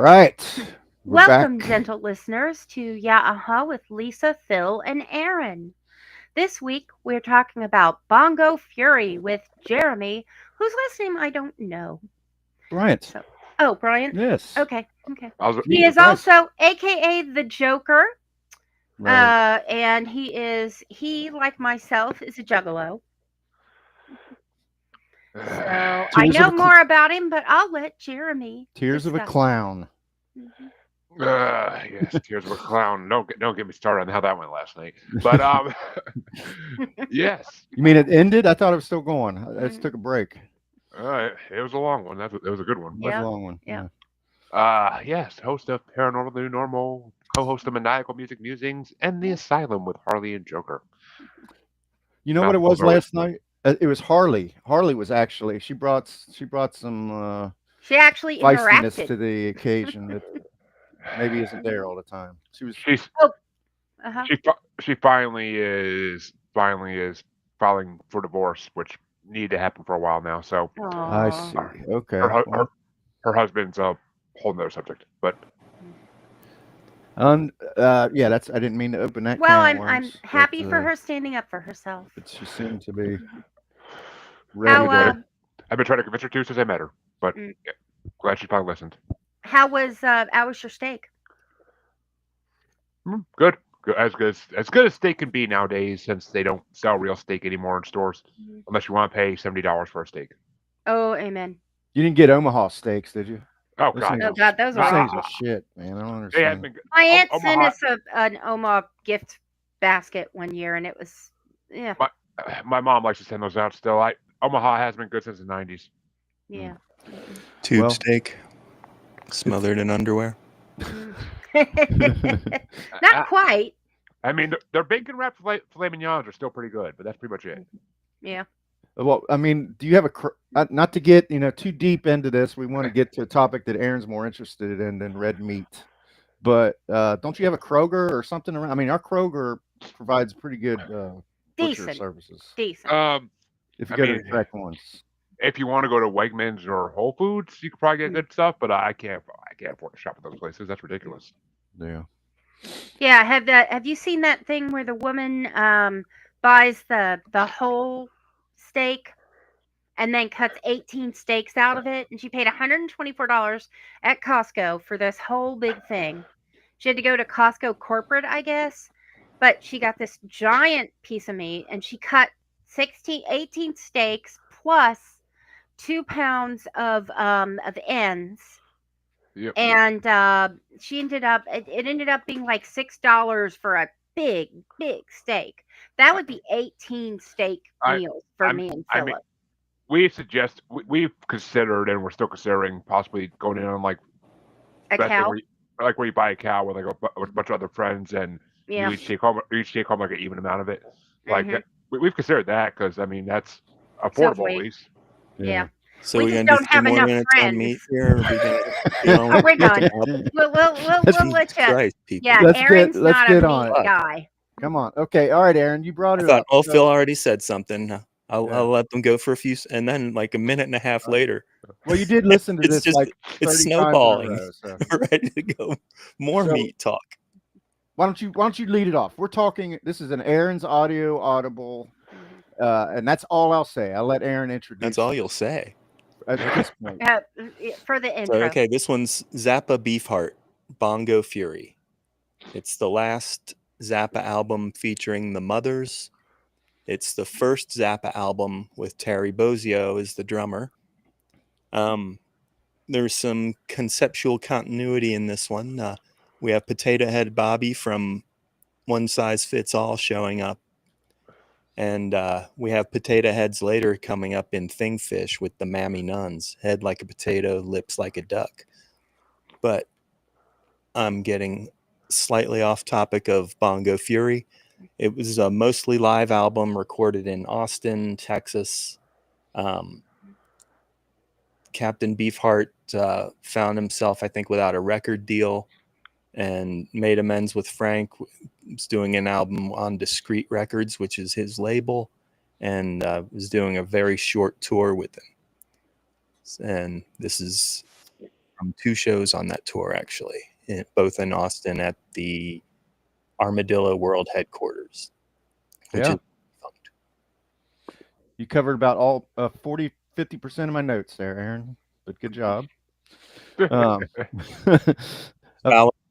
right. We're Welcome, back. gentle listeners, to YeahUhHuh with Lisa, Phil, and Aaron. This week, we're talking about Bongo Fury with Jeremy, whose last name I don't know. Bryant. So, oh, Brian. Yes. Okay, okay. I was, He Jesus is Christ. also AKA the Joker, Right. and he like myself is a juggalo. So I Tears of know a more about him, but I'll let Jeremy Tears of a discuss. clown. Mhm. yes, tears of a clown. Don't get me started on how that went last night. But yes, You mean it ended? I thought it was still going. I just Mm, took a break. it was a long one. It was a good one. It was But a yep, long one. yep. Yeah. yes, host of Paranormal New Normal, co-host of Maniacal Music Musings, and The Asylum with Harley and Joker. You know what it Mouthfuls was always. last night? It was Harley. Harley was actually she brought some She actually feistiness interacted. to the occasion that maybe isn't there all the time. She was. She's Oh, uh-huh. she finally is filing for divorce, which needed to happen for a while now. So I Aw. see. her Okay. her hu- her, Well, her husband's a whole nother subject. But yeah. That's. I didn't mean to open that Well, can of I'm worms, happy for her standing up for herself. but she seemed to be I've ready How been trying to. to I've been trying to convince her to since I met her. But mm, yeah, glad she finally listened. how was your steak? Good. As good as steak can be nowadays, since they don't sell real steak anymore in stores, Mhm. unless you want to pay $70 for a steak. Oh, amen. You didn't get Omaha steaks, did you? Oh Those God, things Oh are no. God, those those are things are awful. shit, man. I don't They have understand. been good. My aunt sent Omaha. us an Oma gift basket one year, and it was yeah, My my mom likes to send those out still. Omaha has been good since the '90s. Hmm. yeah. Mm-mm. Tube Well, steak it's smothered in underwear. Mm. Not I, quite. I mean, their bacon wrapped filet mignons are still pretty good, but that's pretty much it. Yeah. well. I mean, do you have not to get too deep into this? We want to get to a topic that Aaron's more interested in than red meat. But don't you have a Kroger or something around? I mean, our Kroger provides pretty good butcher Decent. services Decent. Um, if you I go to the mean, correct ones. if you want to go to Wegmans or Whole Foods, you could probably get Mm. good stuff. But I can't afford to shop at those places. That's ridiculous. Yeah. Yeah, have you seen that thing where the woman buys the whole steak and then cuts 18 steaks out of it, and she paid $124 at Costco for this whole big thing. She had to go to Costco corporate, I guess, but she got this giant piece of meat and she cut 18 steaks plus 2 pounds of ends, Yep. and she it ended up being like $6 for a big steak. That would be 18 steak I meals for I'm me and I mean, Philip. we've considered and we're still considering possibly going in on like A that thing cow. where you buy a cow with with a bunch of other friends and Yeah. you each take home like an even amount of it. Like Mhm. we've considered that because I mean that's So have affordable at we. least. Yeah. Yeah. So We we're just gonna do don't 3 have more enough minutes on friends. meat here. Or are we gonna get on Oh, with we're the done. album? We'll Jesus let you. Christ, people! Yeah, Aaron's let's not a get on meat it. Fuck. guy. Come on. Okay. All right, Aaron, you brought I it thought, up. oh, So Phil already said something. yeah. I'll let them go for a few, and then like a minute and a half later, Well, you did listen to it's this just like it's 30 times in a snowballing. row. So We're ready to go. More so meat talk. why don't you lead it off? We're talking. This is an Aaron's audio audible, Mhm. and that's all I'll say. I'll let Aaron That's introduce all you'll say. at this point. Uh, for the So intro. okay, this one's Zappa Beefheart, Bongo Fury. It's the last Zappa album featuring the Mothers. It's the first Zappa album with Terry Bozzio as the drummer. There's some conceptual continuity in this one. We have Potato Head Bobby from One Size Fits All showing up. And we have Potato Heads later coming up in Thingfish with the Mammy Nuns. Head like a potato, lips like a duck. But I'm getting slightly off topic of Bongo Fury. It was a mostly live album recorded in Austin, Texas. Captain Beefheart found himself, I think, without a record deal and made amends with Frank. Was doing an album on Discreet Records, which is his label, and was doing a very short tour with him. And this is from 2 shows on that tour, actually, both in Austin at the Armadillo World headquarters, which Yeah. is defunct. You covered about all 40-50% of my notes there, Aaron. But good job. Fowler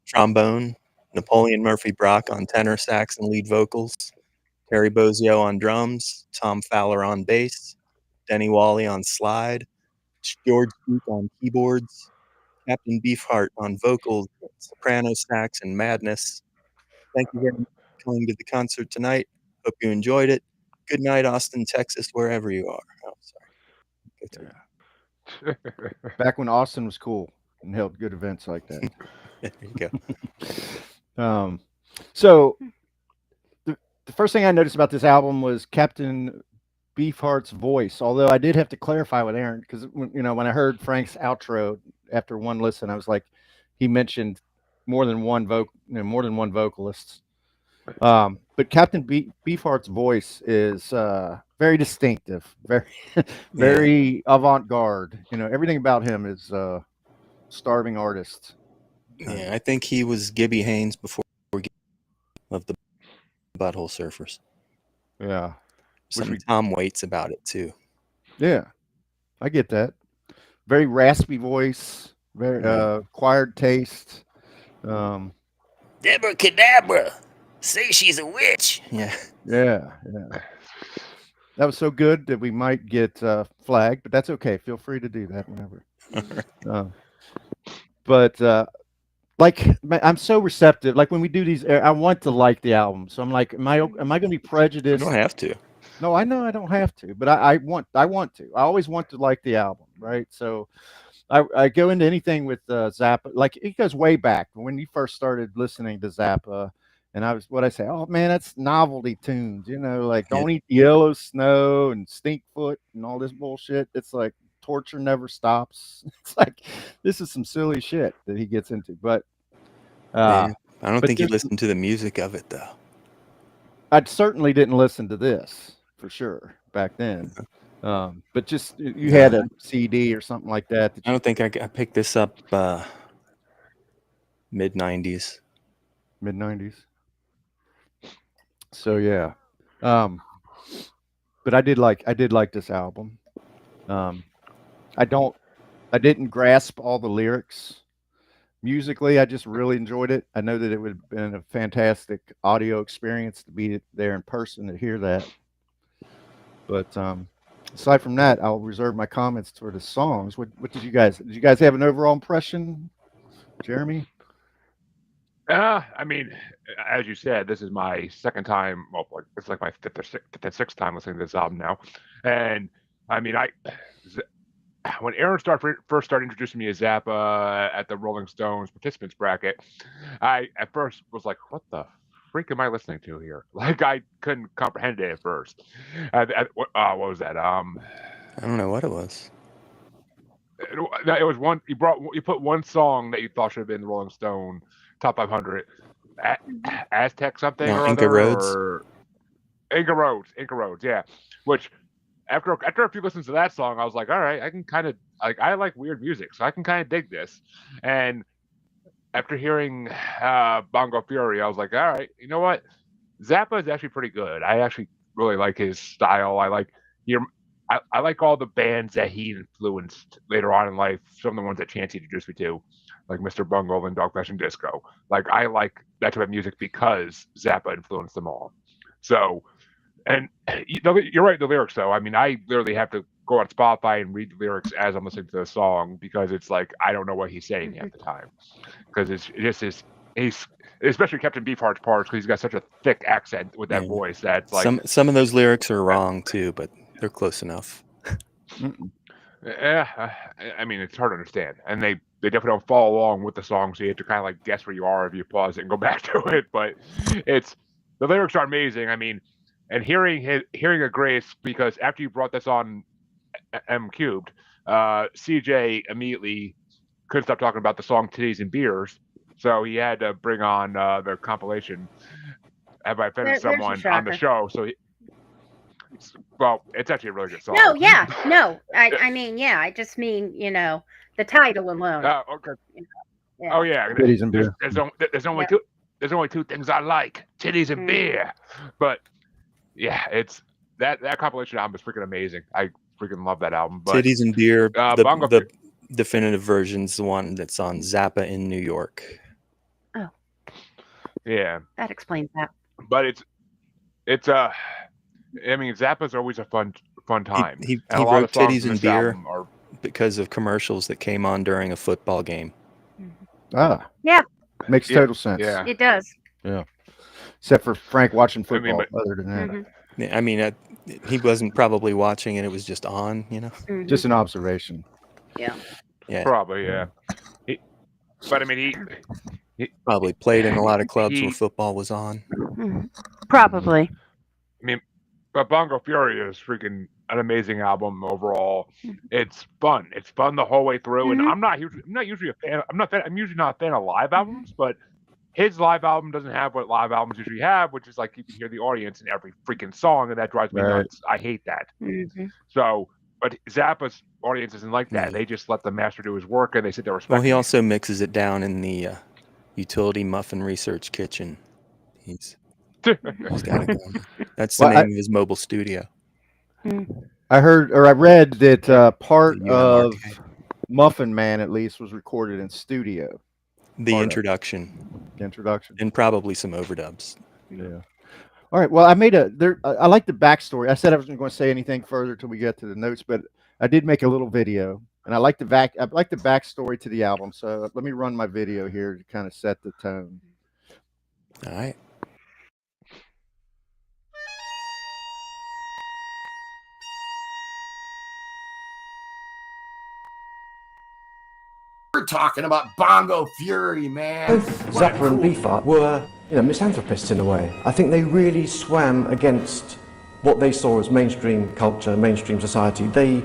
trombone, Napoleon Murphy Brock on tenor sax and lead vocals, Terry Bozzio on drums, Tom Fowler on bass, Denny Wally on slide, George Duke on keyboards, Captain Beefheart on vocals, soprano sax, and madness. Thank you very much for coming to the concert tonight. Hope you enjoyed it. Good night, Austin, Texas, wherever you are. Oh, sorry. Back when Austin was cool and held good events like that. There you go. So the first thing I noticed about this album was Captain Beefheart's voice. Although I did have to clarify with Aaron because when I heard Frank's outro after one listen, I was like, he mentioned more than one vocalist. But Captain Beefheart's voice is very distinctive, very avant-garde. Everything about him is starving artist. Yeah, I think he was Gibby Haynes before of the Butthole Surfers. Yeah. Some Tom Waits about it too. Yeah, I get that. Very raspy voice, very acquired taste. Deborah Cadabra, say she's a witch. Yeah. That was so good that we might get flagged, but that's okay. Feel free to do that whenever. But I'm so receptive. Like when we do these, I want to like the album. So I'm like, am I going to be prejudiced? You don't have to. No, I know I don't have to, but I want to. I always want to like the album, right? So I go into anything with Zappa. Like it goes way back when you first started listening to Zappa, and oh man, that's novelty tunes, like Don't Eat the Yellow Snow and Stinkfoot and all this bullshit. It's like Torture Never Stops. It's like this is some silly shit that he gets into, but I don't think you listened to the music of it though. I certainly didn't listen to this for sure back then. But just you had a CD or something like that. I don't think I picked this up mid-90s. Mid-90s. So yeah. But I did like this album. I didn't grasp all the lyrics. Musically, I just really enjoyed it. I know that it would have been a fantastic audio experience to be there in person to hear that. But aside from that, I'll reserve my comments for the songs. What did you guys have an overall impression, Jeremy? I mean, as you said, this is my second time. Well, it's like my fifth and sixth time listening to this album now, and I mean, when Aaron first started introducing me to Zappa at the Rolling Stones participants bracket, I at first was like, "What the freak am I listening to here?" Like I couldn't comprehend it at first. What was that? I don't know what it was. It was one. You put one song that you thought should have been the Rolling Stone Top 500, Aztec something or Inca other, Roads. or Inca Roads, yeah. Which after a few listens to that song, I was like, all right, I can kind of I like weird music, so I can kind of dig this. And after hearing Bongo Fury, I was like, all right, you know what? Zappa is actually pretty good. I actually really like his style. I like all the bands that he influenced later on in life. Some of the ones that Chancey introduced me to, like Mr. Bungle and Dogfish and Disco. Like I like that type of music because Zappa influenced them all. So, and you're right. The lyrics, though. I mean, I literally have to go on Spotify and read the lyrics as I'm listening to the song because it's like I don't know what he's saying at the time because it's just he's especially Captain Beefheart's parts because he's got such a thick accent with that voice that's like some of those lyrics are wrong too, but they're close enough. Yeah, I mean it's hard to understand, and they definitely don't follow along with the song, so you have to kind of like guess where you are if you pause it and go back to it. But the lyrics are amazing. I mean, and hearing a Grace because after you brought this on M Cubed, CJ immediately couldn't stop talking about the song Titties and Beers, so he had to bring on the compilation Have I Offended Someone on the show. So Well, it's actually a really good song. No, yeah, no. I mean, yeah. I just mean, the title alone. Okay. Yeah. Oh yeah. Titties and beer. There's only Yeah. there's only two things I like: titties and beer. But yeah, it's that compilation album is freaking amazing. I freaking love that album. But Titties and Beer, Bongo the definitive version's the one that's on Zappa in New York. Oh, yeah, that explains that. but it's I mean, Zappa's always a fun time. He And a lot wrote of songs Titties in and this Beer album are because of commercials that came on during a football game. Ah, Yeah. makes total sense. Yeah. It does. Yeah. Except for Frank watching I mean, football. Other than that, Mhm. I mean, he wasn't probably watching it; it was just on, Mhm. just an observation. Yeah. Yeah, probably but I mean, he probably played in a lot of clubs He- where football was on. Mhm. Probably. I mean, but Bongo Fury is freaking an amazing album overall. It's fun. It's fun the whole way through. And Mhm. I'm usually a fan. I'm usually not a fan of live albums, but his live album doesn't have what live albums usually have, which is like you can hear the audience in every freaking song, and that drives me Right. nuts. I hate that. Mhm. So, but Zappa's audience isn't like that. Mm. They just let the master do his work, and they sit there respecting. Well, he also mixes it down in the utility muffin research kitchen. He's got it going. That's the Well, name of his mobile studio. I heard or I read that part The of UMRK. Muffin Man at least was recorded in studio. The Part of- introduction The introduction. and probably some overdubs. Yeah. All right. Well, I made I like the backstory. I said I wasn't going to say anything further till we get to the notes, but I did make a little video, and I like the backstory to the album. So let me run my video here to kind of set the tone. All right. We're talking about Bongo Fury, man. Zappa and Beefheart were, misanthropists in a way. I think they really swam against what they saw as mainstream culture, mainstream society. They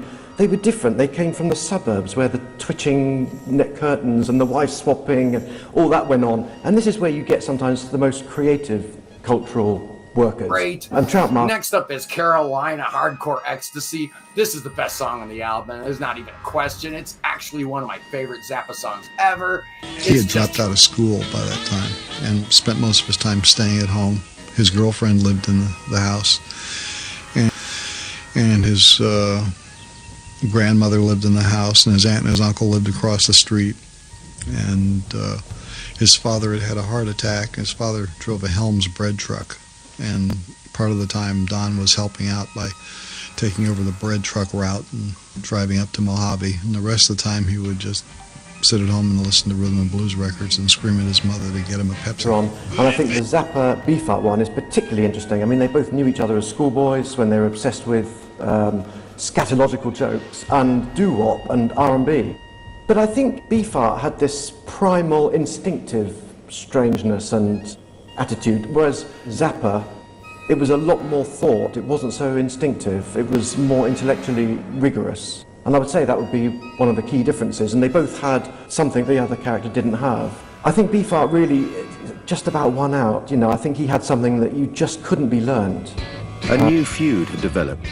were different. They came from the suburbs where the twitching neck curtains and the wife swapping and all that went on. And this is where you get sometimes the most creative cultural workers. Great. And Trout Mark. Next up is Carolina Hardcore Ecstasy. This is the best song on the album. There's not even a question. It's actually one of my favorite Zappa songs ever. He had dropped out of school by that time and spent most of his time staying at home. His girlfriend lived in the house, and his grandmother lived in the house, and his aunt and his uncle lived across the street. And his father had had a heart attack. His father drove a Helms bread truck, and part of the time Don was helping out by taking over the bread truck route and driving up to Mojave, and the rest of the time he would just sit at home and listen to rhythm and blues records and scream at his mother to get him a Pepsi. And I think the Zappa Beefheart one is particularly interesting. I mean, they both knew each other as schoolboys when they were obsessed with scatological jokes and doo-wop and R&B. But I think Beefheart had this primal, instinctive strangeness and attitude, whereas Zappa, it was a lot more thought. It wasn't so instinctive. It was more intellectually rigorous. And I would say that would be one of the key differences. And they both had something the other character didn't have. I think Beefheart really just about won out. I think he had something that you just couldn't be learned. A new feud had developed.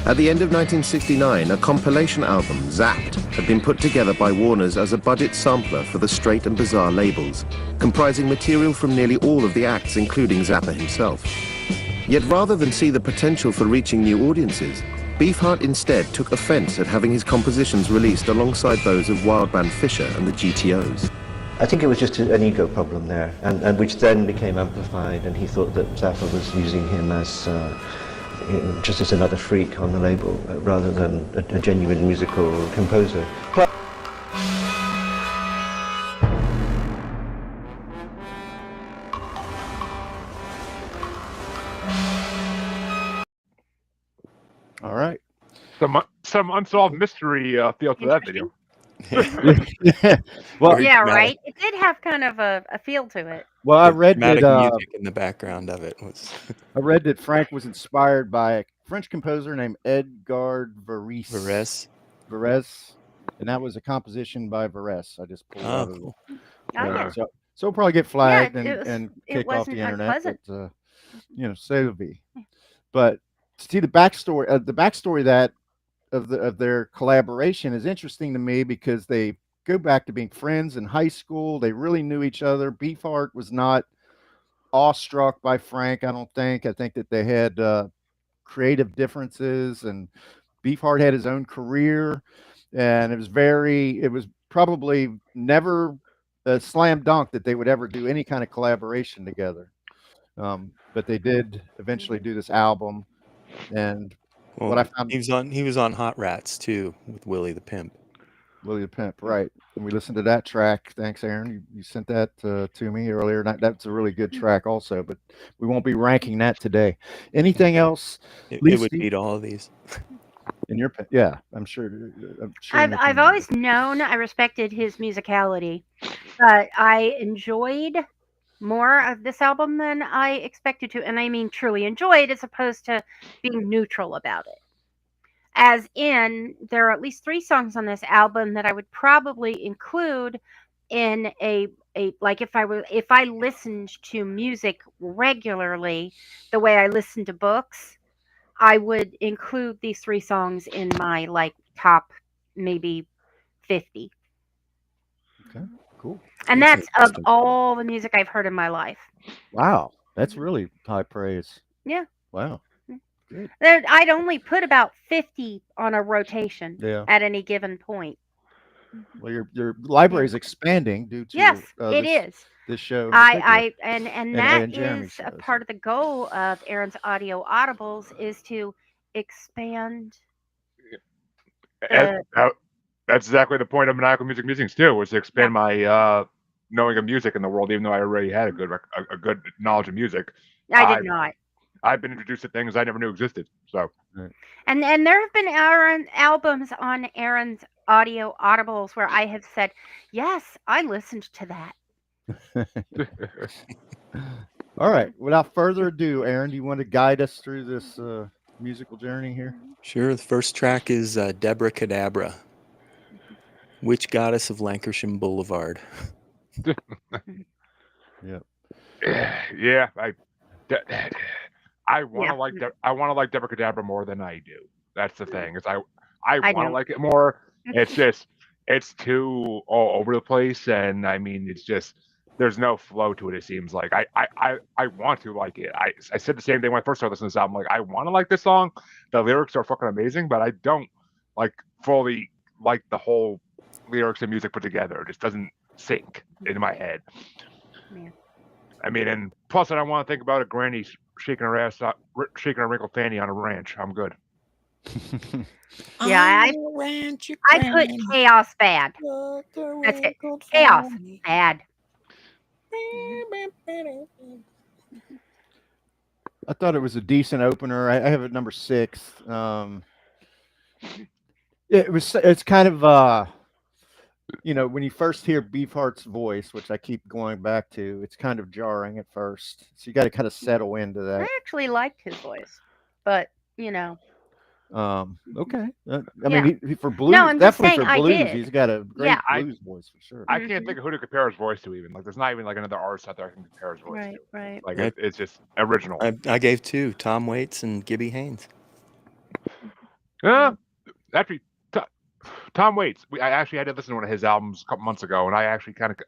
At the end of 1969, a compilation album, Zapped, had been put together by Warner's as a budget sampler for the Straight and Bizarre labels, comprising material from nearly all of the acts, including Zappa himself. Yet rather than see the potential for reaching new audiences, Beefheart instead took offense at having his compositions released alongside those of Wildman Fisher and the GTOs. I think it was just an ego problem there, and which then became amplified, and he thought that Zappa was using him as just as another freak on the label, rather than a genuine musical composer. All right. Some unsolved mystery feel to that video. Yeah. Well, Very Yeah, dramatic. right. It did have kind of a feel to it. well, I The read dramatic that music in the background of it was. Frank was inspired by a French composer named Edgar Varese. Varese. And that was a composition by Varese. I just pulled Oh, out of cool. Oh, yeah. so we'll probably get flagged it was- and it kick off the wasn't internet. unpleasant. But, say the be. But see the backstory that of their collaboration is interesting to me because they go back to being friends in high school. They really knew each other. Beefheart was not awestruck by Frank. I don't think. I think that they had creative differences, and Beefheart had his own career, and it was probably never a slam dunk that they would ever do any kind of collaboration together. But they did eventually do this album, and Well, what I found, he was on Hot Rats too with Willie the Pimp. Willie the Pimp, right? And we listened to that track. Thanks, Aaron. You sent that to me earlier. That's a really good track, also. But we won't be ranking that today. Anything else? It Lee would Steve- beat all of these. in your yeah, I'm sure. I've always known I respected his musicality, but I enjoyed more of this album than I expected to, and I mean truly enjoyed as opposed to being neutral about it. As in, there are at least 3 songs on this album that I would probably include in a like if I listened to music regularly the way I listen to books, I would include these 3 songs in my like top maybe 50. Okay, cool. And that's of all the music I've heard in my life. Wow, that's really high praise. Yeah. Wow. Good. I'd only put about 50 on a rotation Yeah. at any given point. Well, your library is expanding due to Yes, it this, is. this show. And that Jeremy's is a shows. part of the goal of Aaron's audio audibles is to expand. That's exactly the point of Maniacal Musings too, was to expand my knowing of music in the world. Even though I already had a good knowledge of music, I did not. I've been introduced to things I never knew existed. So, and there have been albums on Aaron's audio audibles where I have said, "Yes, I listened to that." All right. Without further ado, Aaron, do you want to guide us through this musical journey here? Sure. The first track is Deborah Cadabra, Witch Goddess of Lancashire Boulevard. Yeah. Yeah. I want to like Deborah Cadabra more than I do. That's the thing. Is I want to like it more. It's just it's too all over the place, and I mean it's just there's no flow to it. It seems like I want to like it. I said the same thing when I first started listening to this album. Like I want to like this song. The lyrics are fucking amazing, but I don't like fully like the whole lyrics and music put together. It just doesn't sync in my head. Yeah. I mean, and plus I don't want to think about a granny shaking her ass, shaking her wrinkled fanny on a ranch. I'm good. Yeah, I put chaos bad. That's it. Chaos bad. I thought it was a decent opener. I have it number 6. It's kind of when you first hear Beefheart's voice, which I keep going back to, it's kind of jarring at first. So you got to kind of settle into that. I actually liked his voice, but okay. I mean, for blues, no, I'm definitely just for saying blues, he's got a great blues voice for sure. I can't think of who to compare his voice to even. Like, there's not even like another artist out there I can compare his voice to. Right. Like, it's just original. I gave 2, Tom Waits and Gibby Haynes. Actually, Tom Waits. I actually had to listen to one of his albums a couple months ago, and I actually kind of,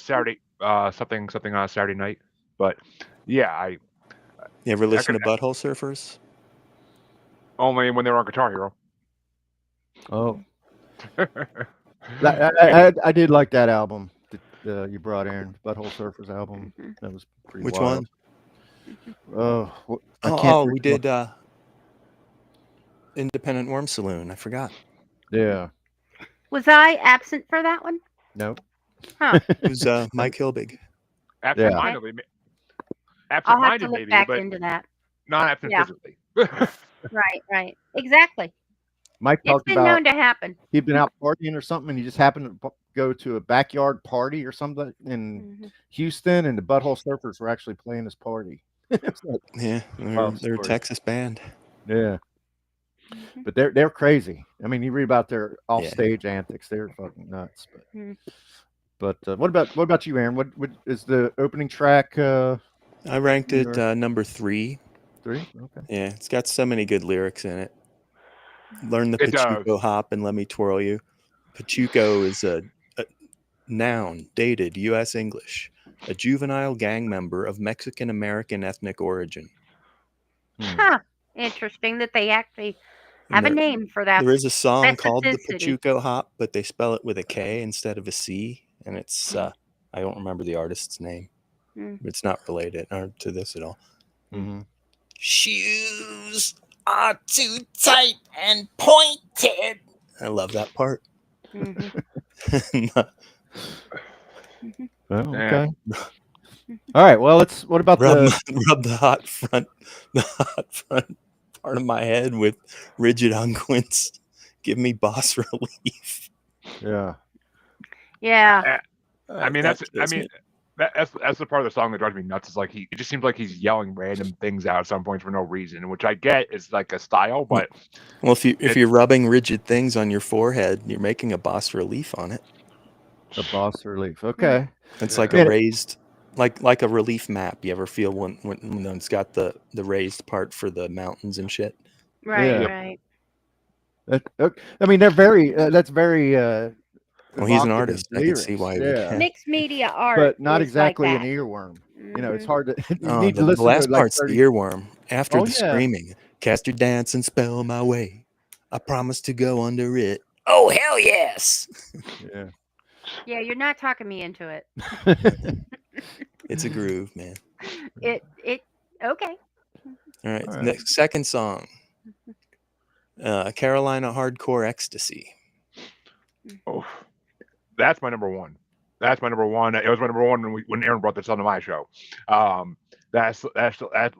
Saturday, something on Saturday night. But yeah, You ever listen to Butthole Surfers? Only when they were on Guitar Hero. Oh, I did like that album that you brought, Aaron. Butthole Surfers album. That was pretty. Which wild. one? Oh, we did Independent Worm Saloon. I forgot. Yeah. Was I absent for that one? Nope. Huh. It was Mike Hilbig. Absent-mindedly, I'll have to look maybe, back but into that. not absent physically. Right. Exactly. Mike It's talked been about known to happen. he'd been out partying or something, and he just happened to go to a backyard party or something in Houston, and the Butthole Surfers were actually playing his party. Yeah, they're a Texas band. Yeah. But they're crazy. I mean, you read about their offstage antics; they're fucking nuts. But what about you, Aaron? What is the opening track? I ranked it number 3. 3. Okay. Yeah, it's got so many good lyrics in it. Learn the It does. Pachuco hop and let me twirl you. Pachuco is a noun, dated, U.S. English. A juvenile gang member of Mexican-American ethnic origin. Huh. Interesting that they actually And have a name for that. There is a song called the specificity. Pachuco hop, but they spell it with a K instead of a C. And it's, I don't remember the artist's name. Mm. It's not related to this at all. Mm-hmm. Shoes are too tight and pointed. I love that part. Mm-hmm. Oh, okay. All right. Well, what about rub the hot front part of my head with rigid unguents. Give me boss relief. Yeah. Yeah. I mean, that's the part of the song that drives me nuts. Is like it just seems like he's yelling random things out at some points for no reason, which I get is like a style, but well, if you're rubbing rigid things on your forehead, you're making a boss relief on it. A boss relief. Okay. It's like a raised, like a relief map. You ever feel when it's got the raised part for the mountains and shit? Right. Right. I mean, they're very. That's very. Well, he's an evocative artist. I can see why he would. Yeah. Mixed media art, but not is exactly like an that. earworm. Mm-hmm. You know, it's hard to. You Oh, need to the listen last to like part's 30... the earworm. After the yeah. screaming, cast your dance and spell my way. I promise to go under it. Oh, hell yes. Yeah. Yeah, you're not talking me into it. It's a groove, man. It okay. All right. Next, second song. Carolina Hardcore Ecstasy. Oh, that's my number one. That's my number one. It was my number one when Aaron brought this onto my show. That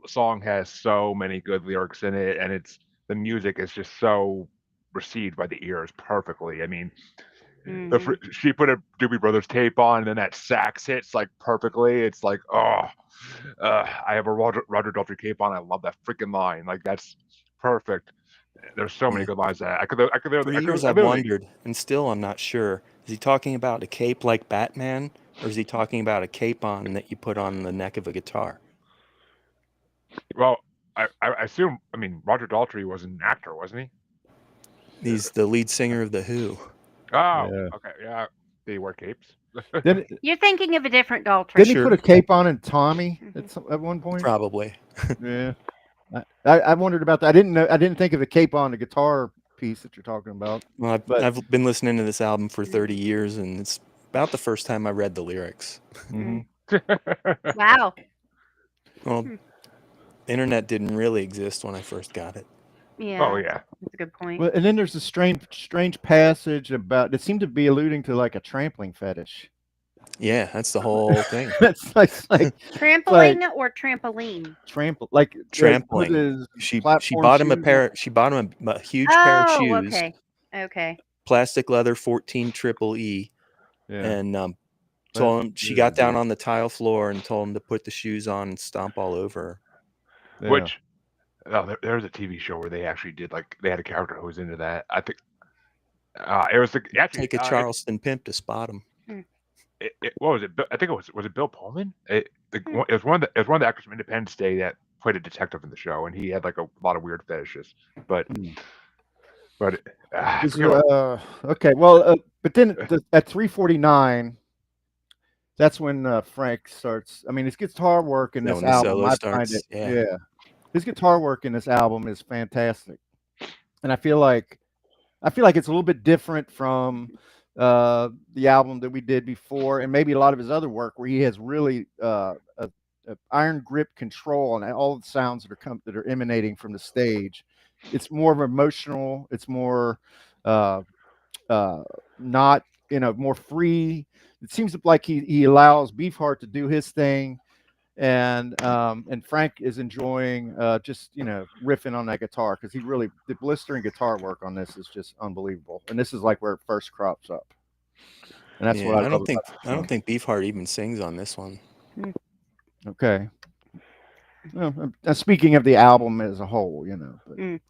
song has so many good lyrics in it, and the music is just so received by the ears perfectly. I mean, she put a Doobie Brothers tape on, and then that sax hits like perfectly. It's like, I have a Roger Daltrey cape on. I love that freaking line. Like that's perfect. There's so many good lines that For years I've wondered, and still I'm not sure. Is he talking about a cape like Batman, or is he talking about a cape on that you put on the neck of a guitar? Well, I assume. I mean, Roger Daltrey was an actor, wasn't he? He's the lead singer of the Who. Oh, okay, yeah. Did he wear capes? You're thinking of a different Daltrey. Didn't he put a cape on in Tommy at one point? Probably. Yeah. I wondered about that. I didn't think of the cape on the guitar piece that you're talking about. Well, I've been listening to this album for 30 years, and it's about the first time I read the lyrics. Mm-hmm. Wow. Well, internet didn't really exist when I first got it. Yeah. Oh yeah. That's a good point. Well, and then there's a strange passage about it seemed to be alluding to like a trampling fetish. Yeah, that's the whole thing. That's like trampling or trampoline? Trampling. She bought him a huge pair of shoes. Okay. Plastic leather 14 triple E. Yeah. And told him she got down on the tile floor and told him to put the shoes on and stomp all over her. Yeah. Which there's a TV show where they actually did they had a character who was into that. I think it was take a Charleston pimp to spot him. What was it? I think was it Bill Pullman? It was one of the actors from Independence Day that played a detective in the show, and he had like a lot of weird fetishes. But okay, well, but then at 3:49, that's when Frank starts. I mean, his guitar work in this album, I find it, his guitar work in this album is fantastic, and I feel like it's a little bit different from the album that we did before, and maybe a lot of his other work where he has really a iron grip control on all the sounds that are emanating from the stage. It's more of emotional. It's more not more free. It seems like he allows Beefheart to do his thing, and Frank is enjoying just riffing on that guitar, because the blistering guitar work on this is just unbelievable, and this is like where it first crops up, and that's what I don't think Beefheart even sings on this one. Okay. Well, speaking of the album as a whole, but, and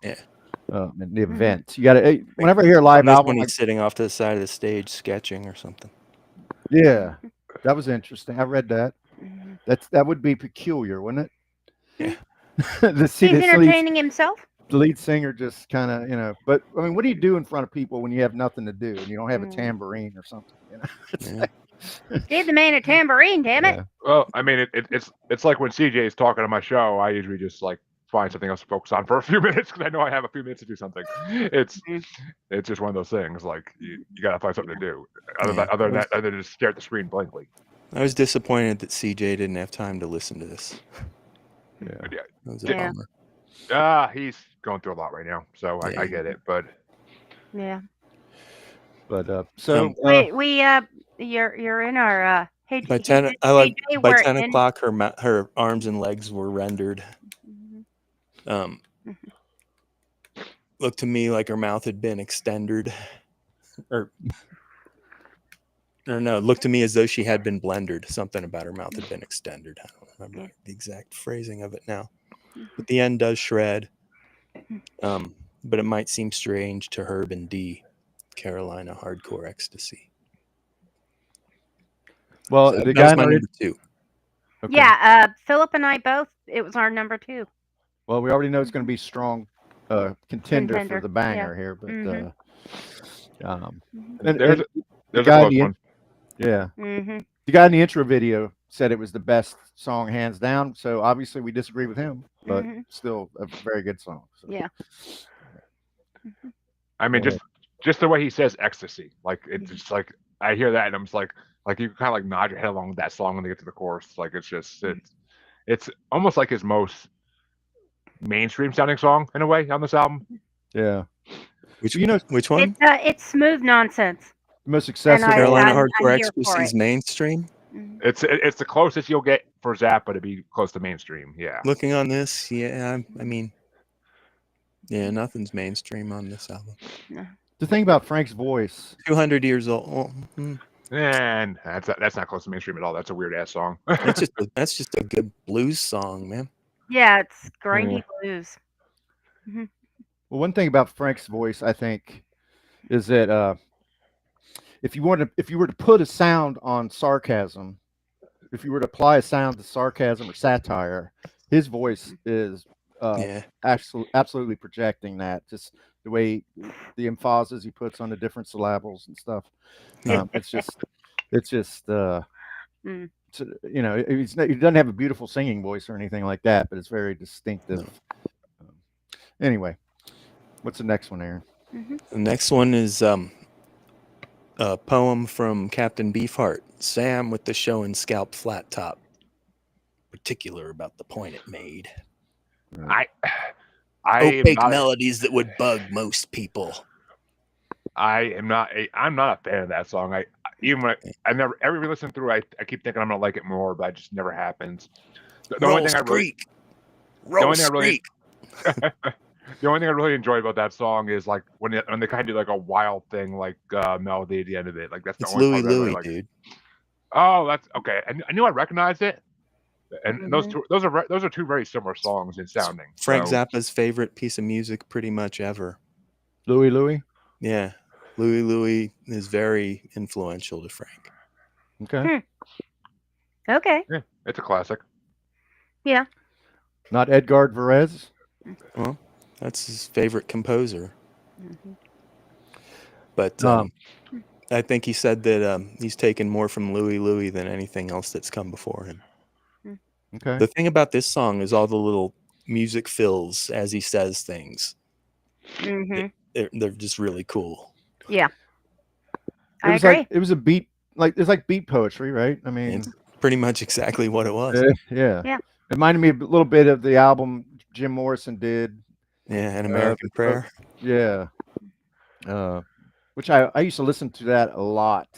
the event, you got to whenever I hear a live album, when he's sitting off to the side of the stage sketching or something. Yeah, that was interesting. I read that. That would be peculiar, wouldn't it? Yeah. He's entertaining himself. The lead singer just kind of, you know. But I mean, what do you do in front of people when you have nothing to do and you don't have a tambourine or something? You know, it's Yeah. like, Give the man a tambourine, damn it. yeah. Well, I mean, it's like when CJ is talking on my show, I usually just like find something else to focus on for a few minutes because I know I have a few minutes to do something. It's just one of those things. Like you gotta find something to do other than just stare at the screen blankly. I was disappointed that CJ didn't have time to listen to this. Yeah. But yeah, That was a Yeah. bummer. he's going through a lot right now, so I get it. But Yeah. But You're in our hey. By hey, 10, hey, hey, by we're 10 in- o'clock, her arms and legs were rendered. Looked to me like her mouth had been extended, or no, looked to me as though she had been blendered. Something about her mouth had been extended. I don't remember the exact phrasing of it now. But the end does shred. But it might seem strange to Herb and D, Carolina Hardcore Ecstasy. well, So the that guy was my in our- number 2. Okay. Yeah, Philip and I both. It was our number 2. Well, we already know it's going to be strong contender for Contender, the banger yeah. here, but Mhm. and there's the a guy in close the one. yeah, Mm-hmm. the guy in the intro video said it was the best song hands down. So obviously we disagree with him, but still a very good song. So. Yeah. I mean, just the way he says ecstasy, like it's just like I hear that and I'm just like you kind of like nod your head along with that song when they get to the chorus. Like it's just it's almost like his most mainstream sounding song in a way on this album. Yeah. Which which one? It's smooth nonsense. The most accessible. Carolina I'm Hardcore here for Ecstasy's it. mainstream. It's the closest you'll get for Zappa to be close to mainstream. Yeah. Looking on this, yeah, I mean, yeah, nothing's mainstream on this album. The thing about Frank's voice, 200 years old. And that's not close to mainstream at all. That's a weird ass song. That's just a good blues song, man. Yeah, it's grindy blues. Well, one thing about Frank's voice, I think, is that if you were to put a sound on sarcasm, if you were to apply a sound to sarcasm or satire, his voice is absolutely projecting that. Just the way the emphasis he puts on the different syllables and stuff. It's just you know, he doesn't have a beautiful singing voice or anything like that, but it's very distinctive. No. Anyway, what's the next one, Aaron? The next one is a poem from Captain Beefheart. Sam with the show and scalp flat top. Particular about the point it made. I opaque melodies that would bug most people. I'm not a fan of that song. I never ever listen through. I keep thinking I'm gonna like it more, but it just never happens. The only thing I really enjoy about that song is like when they kind of do like a wild thing, like melody at the end of it. Like that's the only part I really like. Dude. Oh, that's okay. I knew I recognized it, and those are two very similar songs in sounding. Frank Zappa's favorite piece of music, pretty much ever. Louie. Yeah, Louie is very influential to Frank. Okay. Okay. Yeah, it's a classic. Yeah. Not Edgar Varese. Well, that's his favorite composer. But I think he said that he's taken more from Louie than anything else that's come before him. Okay. The thing about this song is all the little music fills as he says things. They're just really cool. Yeah. I agree. It was a beat, it's like beat poetry, right? I mean, it's pretty much exactly what it was. Yeah. It reminded me a little bit of the album Jim Morrison did. Yeah, An American Prayer. Yeah. Which I used to listen to that a lot.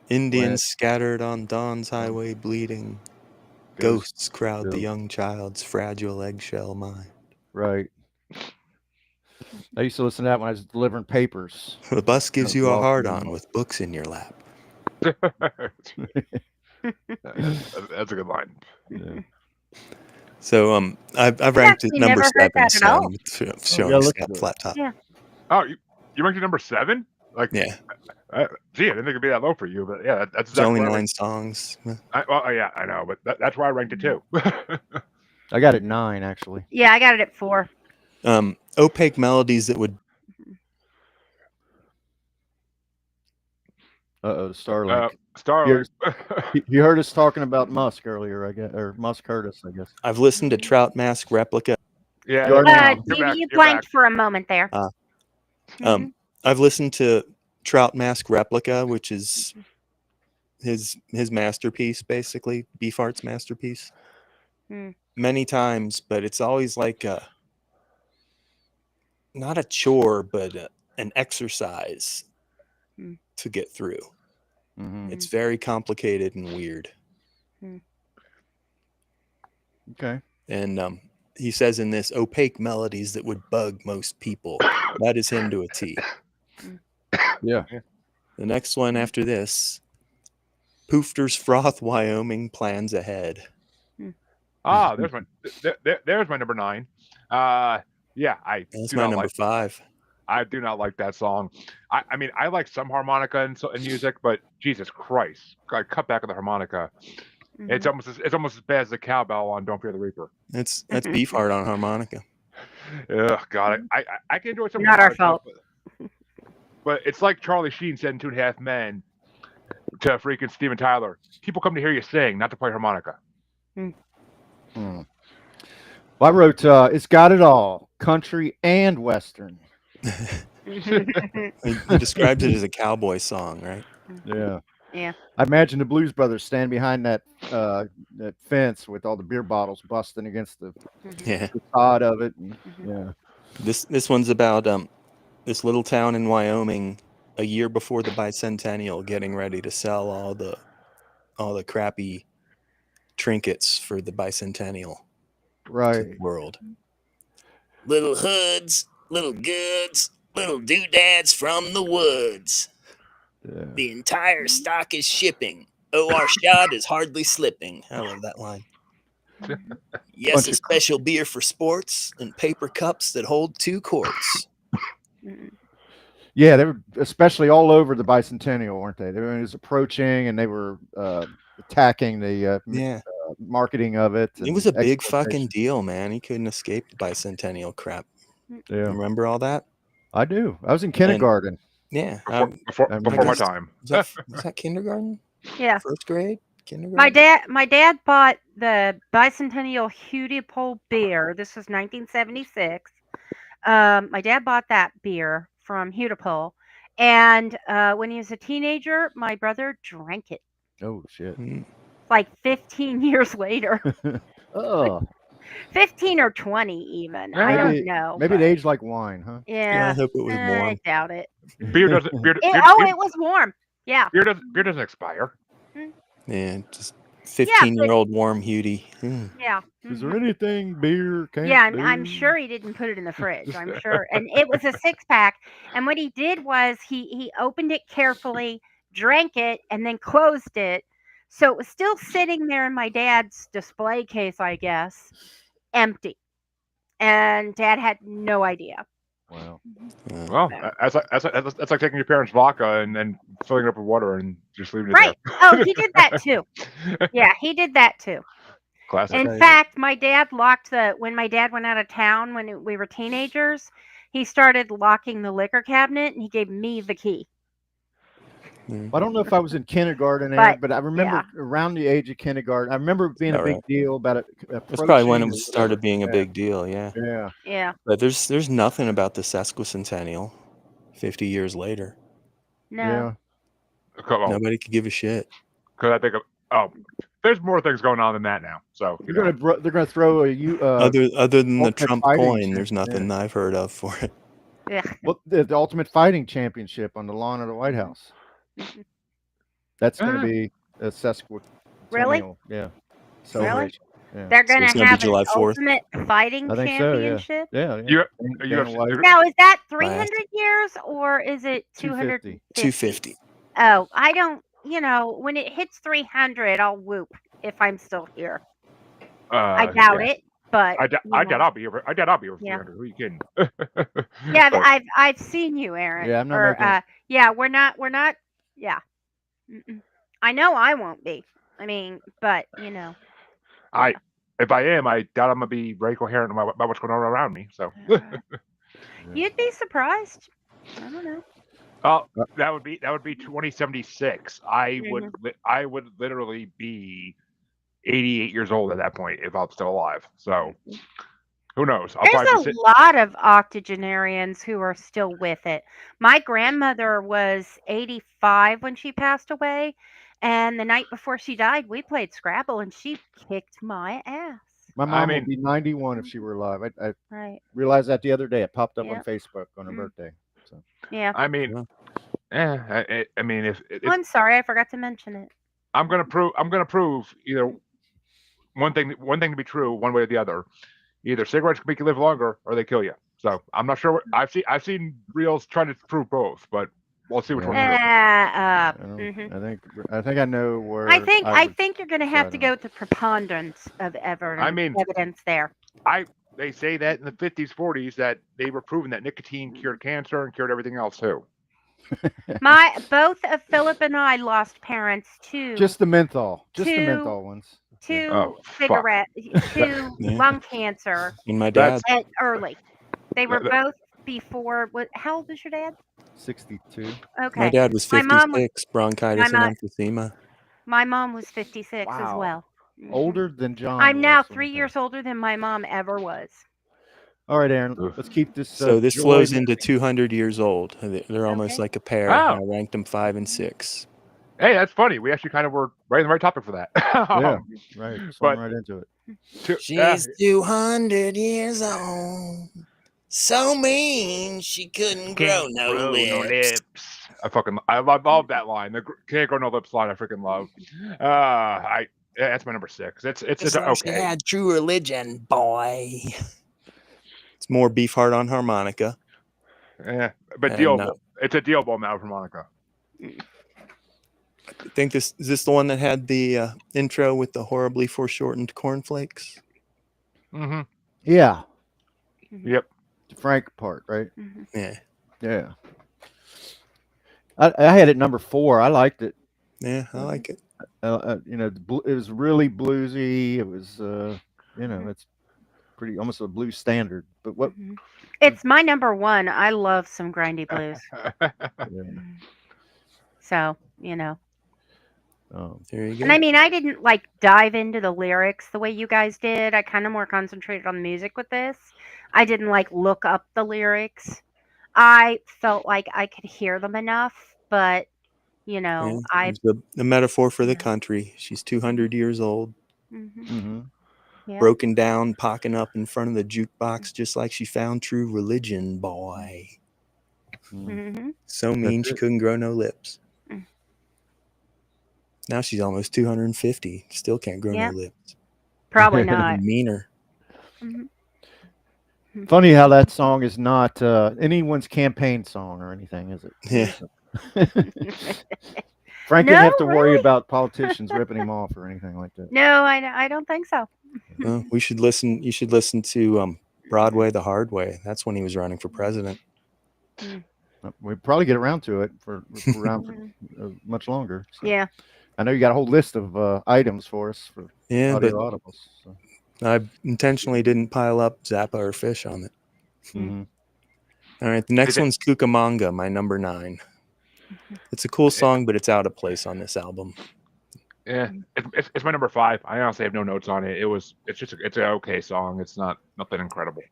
Indians scattered on dawn's highway bleeding. Ghosts crowd the young child's fragile eggshell mind. Right. I used to listen to that when I was delivering papers. The bus gives you a hard-on with books in your lap. That's a good line. Yeah. So I've ranked it number 7. Showing scalp flat top. Yeah. Oh, you ranked it number 7? Like yeah. Gee, I didn't think it'd be that low for you, but yeah, that's exactly only 9 songs. Yeah, I know, but that's why I ranked it too. I got it 9 actually. Yeah, I got it at 4. Opaque melodies that would. The Starlink. Starlink. You heard us talking about Musk earlier, I guess, or Musk heard us, I guess. I've listened to Trout Mask Replica. Yeah, You're now. You blanked for a moment there. I've listened to Trout Mask Replica, which is his masterpiece, basically Beefheart's masterpiece, many times, but it's always like not a chore, but an exercise to get through. It's very complicated and weird. Okay. And he says in this, opaque melodies that would bug most people. That is him to a T. Yeah. The next one after this, Poofter's Froth, Wyoming plans ahead. There's my number 9. Yeah, That's my number 5. I do not like that song. I mean, I like some harmonica and music, but Jesus Christ, I cut back on the harmonica. It's almost as bad as the cowbell on "Don't Fear the Reaper." That's Beefheart on harmonica. Ugh, God, I can enjoy some. Not our fault. But it's like Charlie Sheen said in 2.5 Men to freaking Steven Tyler: "People come to hear you sing, not to play harmonica." Well, I wrote, "It's got it all, country and western." He describes it as a cowboy song, right? Yeah. Yeah. I imagine the Blues Brothers stand behind that fence with all the beer bottles busting against the facade of it. And, yeah. This one's about this little town in Wyoming a year before the bicentennial, getting ready to sell all the crappy trinkets for the bicentennial to the world. Little hoods, little goods, little doodads from the woods. Yeah. The entire stock is shipping. Oh, our shot is hardly slipping. I love that line. Yes, a special beer for sports and paper cups that hold 2 quarts. Yeah, they were especially all over the bicentennial, weren't they? It was approaching, and they were attacking the marketing of it. It was a big fucking deal, man. He couldn't escape the bicentennial crap. Yeah. Remember all that? I do. I was in kindergarten. Yeah. Before my time. Was that kindergarten? Yeah. First grade? Kindergarten? My dad bought the bicentennial YeahUhHuhPod beer. This was 1976. My dad bought that beer from YeahUhHuhPod, and when he was a teenager, my brother drank it. Oh shit! Like 15 years later. Oh. 15 or 20 even. I don't know. Maybe it aged like wine, huh? Yeah. I hope it was warm. I doubt it. Beer doesn't. It was warm. Yeah. Beer doesn't expire. Yeah, just 15-year-old warm Hudie. Yeah. Is there anything beer can't do? I'm sure he didn't put it in the fridge. I'm sure. And it was a 6-pack. And what he did was he opened it carefully, drank it, and then closed it. So it was still sitting there in my dad's display case, I guess, empty. And Dad had no idea. Wow. Well, that's like taking your parents' vodka and then filling it up with water and just leaving it Right. there. Oh, he did that too. Yeah, he did that too. Classic. In fact, my dad locked when my dad went out of town when we were teenagers, he started locking the liquor cabinet and he gave me the key. I don't know if I was in kindergarten, but I remember around the age of kindergarten. I remember it being a big deal about it. That's probably when it started being a big deal. Yeah. Yeah. Yeah. But there's nothing about the sesquicentennial 50 years later. No. Yeah. Nobody could give a shit. Because I think there's more things going on than that now. So they're gonna throw a other than the Trump coin. Championship. There's nothing I've heard of for it. Yeah. Well, the Ultimate Fighting Championship on the lawn of the White House. That's going to be a sesquicentennial. Really? Yeah. Really? Yeah. They're going to have July an 4th? Ultimate Fighting I think Championship? So, yeah. Now, is that 300 years or is it 250? 250. Oh, I don't, when it hits 300, I'll whoop if I'm still here. I doubt it, but I doubt I'll be over. I doubt I'll be over 300. Who are you kidding? Yeah, I've seen you, Aaron. Yeah, I'm not yeah, we're not. Yeah. I know I won't be. I mean, but I if I am, I doubt I'm gonna be very coherent about what's going on around me. So, You'd be surprised. I don't know. oh, that would be 2076. Mhm. I would literally be 88 years old at that point if I'm still alive. So, who knows? I'll There's probably be a sitting. lot of octogenarians who are still with it. My grandmother was 85 when she passed away, and the night before she died, we played Scrabble, and she kicked my ass. My I mom would mean, be 91 if she were alive. I Right. realized that the other day. It popped up on Yep. Facebook on her birthday. So Yeah. I mean, I mean, if I'm sorry, I forgot to mention it. I'm gonna prove either one thing to be true, one way or the other. Either cigarettes can make you live longer, or they kill you. So I'm not sure. I've seen reels trying to prove both, but we'll see which one's true. I Mhm. think I know where. I would think you're going to have side to on. go with the preponderance of I mean, evidence there. They say that in the 50s, 40s that they were proving that nicotine cured cancer and cured everything else too. Both of Philip and I lost parents to Just the menthol ones. to Oh, fuck. cigarette to Yeah. lung cancer And my dad. at early. They were That- both before. How old was your dad? 62. Okay. My dad was My mom- 56, bronchitis my and mom- emphysema. My mom was 56 as Wow. well. Mhm. Older than John. I'm now was when 3 he years older than my mom ever was. All right, Aaron. Oof. Let's keep this. So this joy flows moving. into 200 years old. They're almost Okay. like a pair. Oh. I ranked them 5 and 6. Hey, that's funny. We actually kind of were right in the right topic for that. Yeah, right. Swung But right into it. She's 200 years old. So mean she couldn't grow no lips. I love that line. The can't grow no lips line. I freaking love. That's my number 6. It's Just like she okay. had true religion, boy. It's more Beefheart on harmonica. Yeah, but And, dealable. It's a dealable amount of harmonica. I think is this the one that had the intro with the horribly foreshortened cornflakes? Mm-hmm. Yeah. Yep. The Frank part, right? Mhm. Yeah. Yeah. I had it number 4. I liked it. Yeah, I like it. It was really bluesy. It was, it's pretty almost a blues standard. But what? Mhm. It's my number 1. I love some grindy blues. Yeah. So, There you go. And I mean, I didn't dive into the lyrics the way you guys did. I kind of more concentrated on the music with this. I didn't look up the lyrics. I felt like I could hear them enough, but Yeah, I it's the metaphor for the country. She's 200 years old, Mm-hmm. yeah. broken down, pocking up in front of the jukebox, just like she found true religion, boy. Mhm. So mean she couldn't grow no lips. Mm. Now she's almost 250. Still can't grow Yeah. no lips. Probably not. Meaner. Mhm. Funny how that song is not anyone's campaign song or anything, is it? Yeah. Frank No, didn't have to worry really? about politicians ripping him off or anything like that. No, I don't think so. Well, we should listen. You should listen to Broadway the Hard Way. That's when he was running for president. We'd probably get around to it for around for much longer. So. Yeah. I know you got a whole list of items for us for Yeah, audio but audibles. So. I intentionally didn't pile up Zappa or Fish on it. Mm-hmm. All right, the next one's Cucamonga, my number 9. It's a cool song, but it's out of place on this album. Yeah, it's my number 5. I honestly have no notes on it. It's an okay song. It's nothing incredible.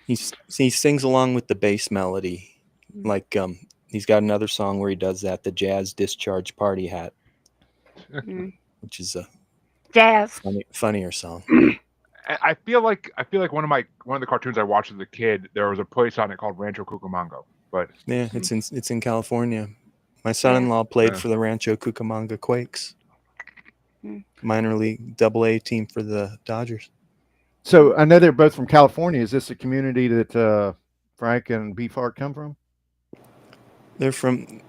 He sings along with the bass melody, like he's got another song where he does that, the Jazz Discharge Party Hat, which is a jazz funnier song. I feel like one of the cartoons I watched as a kid, there was a place on it called Rancho Cucamonga. But yeah, it's in California. My son-in-law played for the Rancho Cucamonga Quakes, minor league AA team for the Dodgers. So I know they're both from California. Is this a community that Frank and Beefheart come from? They're from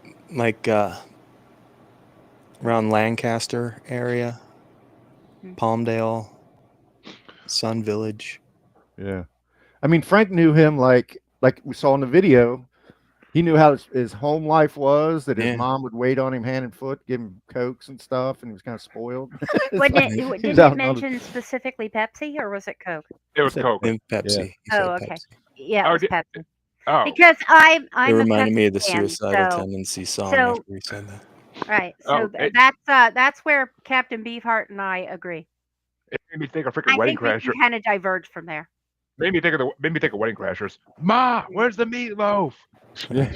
around Lancaster area, Palmdale, Sun Village. Yeah, I mean Frank knew him like we saw in the video. He knew how his home life was. That his Yeah. mom would wait on him hand and foot, give him cokes and stuff, and he was kind of spoiled. It's Wouldn't like, it? he was Didn't out it in all the- mention specifically Pepsi or was it Coke? It was said- Coke. And Pepsi. Yeah. He said Oh, okay. Pepsi. Yeah, it Oh, was did- Pepsi. Oh, Because I'm It a reminded Pepsi me of the fan, Suicidal so Tendency song so- after he said that. right. Oh, So it- that's where Captain Beefheart and I agree. it made me think of freaking I Wedding think we Crashers. can kind of diverge from there. Made me think of Wedding Crashers. Ma, where's the meatloaf? Yeah.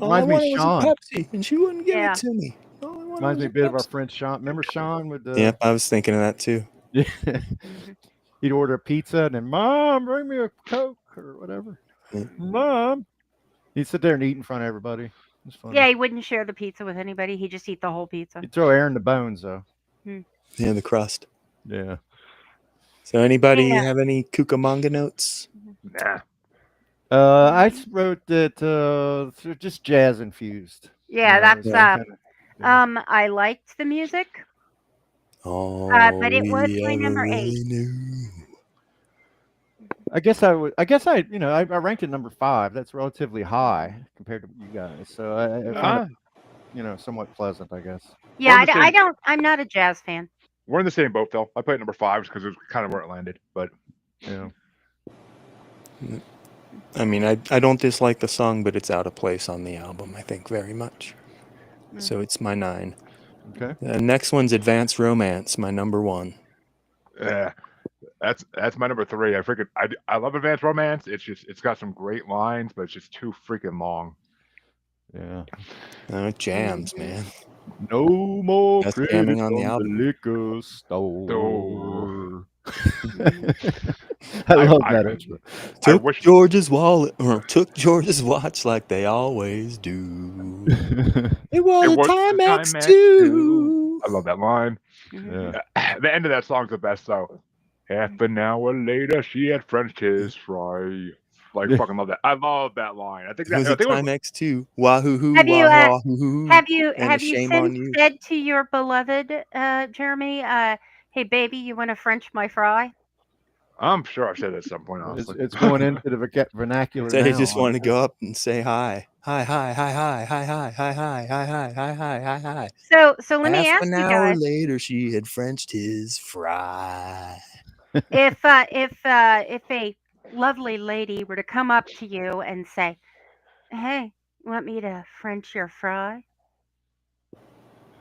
All I Reminds me of wanted was a Sean. Pepsi, and she wouldn't give Yeah. it to me. All I wanted Reminds was me a bit of our Pepsi. friend Sean. Remember Sean with the Yep, I was thinking of that too. Yeah. Mm-hmm. He'd order a pizza and then, Mom, bring me a Coke or whatever. Yeah. Mom. He'd sit there and eat in front of everybody. It's funny. Yeah, he wouldn't share the pizza with anybody. He'd just eat the whole pizza. He'd throw air in the bones, though. Yeah, the crust. Yeah. So anybody Yeah. have any Cucamonga notes? Nah. I wrote that they're just jazz infused. Yeah, You know, that's it's kinda- I liked the music. Oh, But it was we my number ever 8. really knew. I guess I ranked it number 5. That's relatively high compared to you guys. So I found it, somewhat pleasant, I guess. Yeah, We're the same- I'm not a jazz fan. We're in the same boat, Phil. I put it number 5 because it was kind of where it landed. But Yeah. I mean, I don't dislike the song, but it's out of place on the album, I think, very much. So it's my 9. Okay. Next one's Advanced Romance, my number 1. that's my number 3. I love Advanced Romance. It's got some great lines, but it's just too freaking long. Yeah. It jams, man. No more That's credit jamming on the from album. liquor store. Store. I love I- that intro. Took wish- George's wallet, or took George's watch like they always do. It was It a was the Timex Timex too. I love that line. Mhm. Yeah. The end of that song's the best, though. Half an hour later, she had French kiss fry. Like, Yeah. fucking love that. I love that line. I think It that was I a think it was- Timex too. Wahoo, Have you, wahoo. Have you And a shame on since you. said to your beloved Jeremy, hey baby, you want to French my fry? I'm sure I've said it at some point, It's, honestly. it's going into the vernacular So now. he just wanted to go up and say hi. Hi, hi, hi, hi, hi, hi, hi, hi, hi, hi, hi, hi, hi, hi. So let me Half ask an you hour guys, later, she had Frenched his fry. if a lovely lady were to come up to you and say, hey, you want me to French your fry?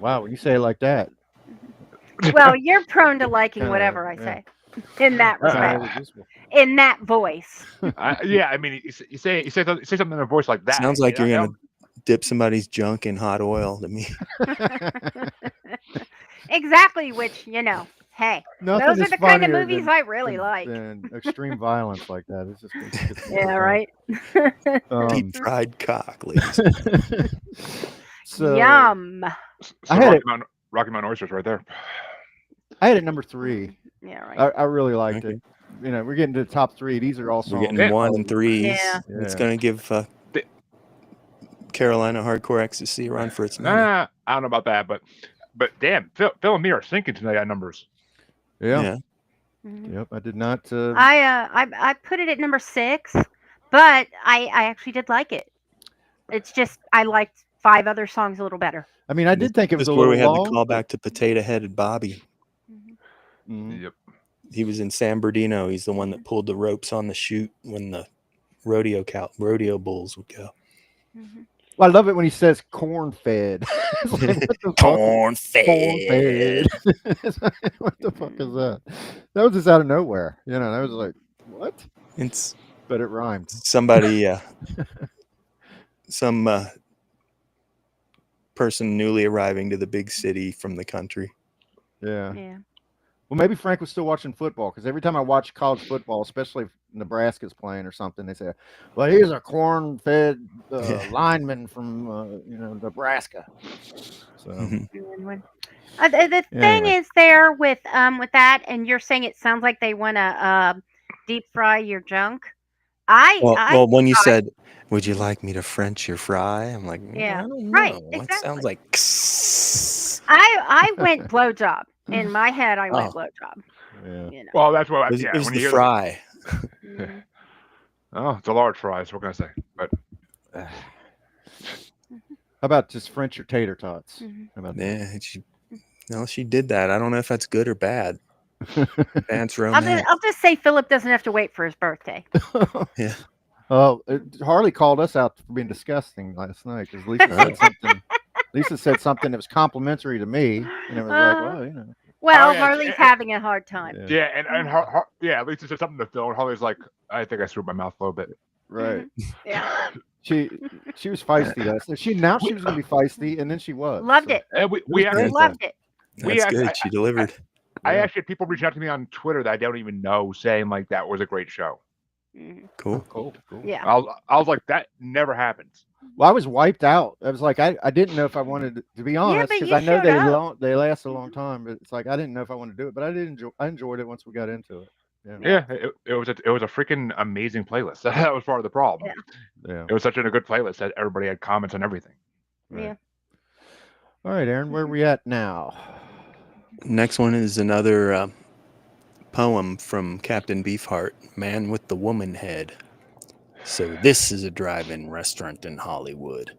Wow, when you say it like that. Well, you're prone to liking Kinda, whatever I yeah. say in that respect, in that voice. Yeah, I mean, you say something in a voice like that. Sounds like you you're know, gonna dip somebody's junk in hot oil to me. Exactly, which, hey, Nothing those are is the kind of funnier movies than- I really like. than extreme violence like that. It's just it's Yeah, right. Deep fried cock, ladies. So Yum. So I had Rocky Mountain Oysters right there. I had it number 3. Yeah, right. I really liked Okay. it. We're getting to the top 3. These are all We're songs. getting 1 and 3s. Yeah. It's Yeah. gonna give Carolina Hardcore Ecstasy a run for its money. I don't know about that, but damn, Phil and me are sinking tonight on numbers. Yeah. Mhm. Yep. I did not. I put it at number 6, but I actually did like it. It's just I liked 5 other songs a little better. I mean, I did think it was This a is where little we had long. the call back to Potato Headed Bobby. Mhm. Yep. He was in San Bernardino. He's the one that pulled the ropes on the chute when the rodeo bulls would go. Well, I love it when he says corn fed. It's like, what the fuck? Corn fed. Corn-fed. It's like, what the fuck is that? That was just out of nowhere. That was like, what? It's But it rhymed. somebody, some person newly arriving to the big city from the country. Yeah. Yeah. Well, maybe Frank was still watching football because every time I watch college football, especially if Nebraska's playing or something, they say, "Well, he's a corn-fed Yeah. lineman from Nebraska." So Mhm. The thing is there with that, and you're saying it sounds like they want to deep fry your junk. Well, when you said, "Would you like me to French your fry?" I'm like, Yeah, I don't right, know. That exactly. sounds like. I went blowjob in my head. I went Oh. blowjob. yeah. Well, that's what. It was when the you hear fry. Mhm. Oh, it's a large fry. So what can I say? But How about just French or tater tots? Mhm. How about Yeah, she did that. I don't know if that's good or bad. Advanced romance. I'll just say Philip doesn't have to wait for his birthday. Yeah. Oh, Harley called us out for being disgusting last night because Lisa said something. Lisa said something that was complimentary to me, and it was like, well, you know. Well, Oh, yeah, Harley's having a hard time. Yeah, and Lisa said something to Phil, and Harley's like, I think I screwed my mouth a little bit. Right. Yeah. She was feisty last night. She announced she was going to be feisty, and then she was. Loved it. And we I loved it. That's good. She delivered. I actually had people reach out to me on Twitter that I don't even know saying like that was a great show. Cool. Yeah. I was like, that never happens. Well, I was wiped out. I was like, I didn't know if I wanted to be honest, but because you I know showed they last a long time. But it's like I didn't know if I wanted to do it, but I enjoyed it once we got into it. Yeah, it was a freaking amazing playlist. That was part of the problem. Yeah. It was such a good playlist that everybody had comments on everything. Yeah. All right, Aaron, where are we at now? Next one is another poem from Captain Beefheart, Man with the Woman Head. So this is a drive-in restaurant in Hollywood.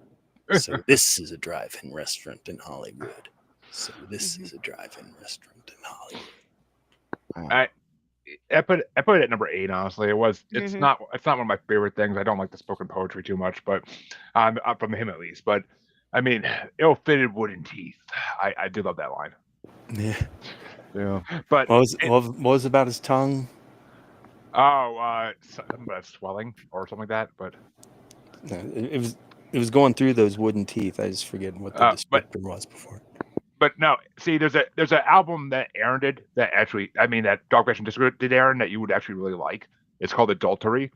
So this is a drive-in restaurant in Hollywood. So this is a drive-in restaurant in Hollywood. I put it at number 8. Honestly, it's not one of my favorite things. I don't like the spoken poetry too much, but from him at least. But I mean, ill-fitted wooden teeth. I do love that line. Yeah. But what was about his tongue? Something about swelling or something like that. But it was going through those wooden teeth. I just forget what the descriptor was before. But no, see, there's an album that Aaron did that Dogfish and Disco did, Aaron, that you would actually really like. It's called Adultery,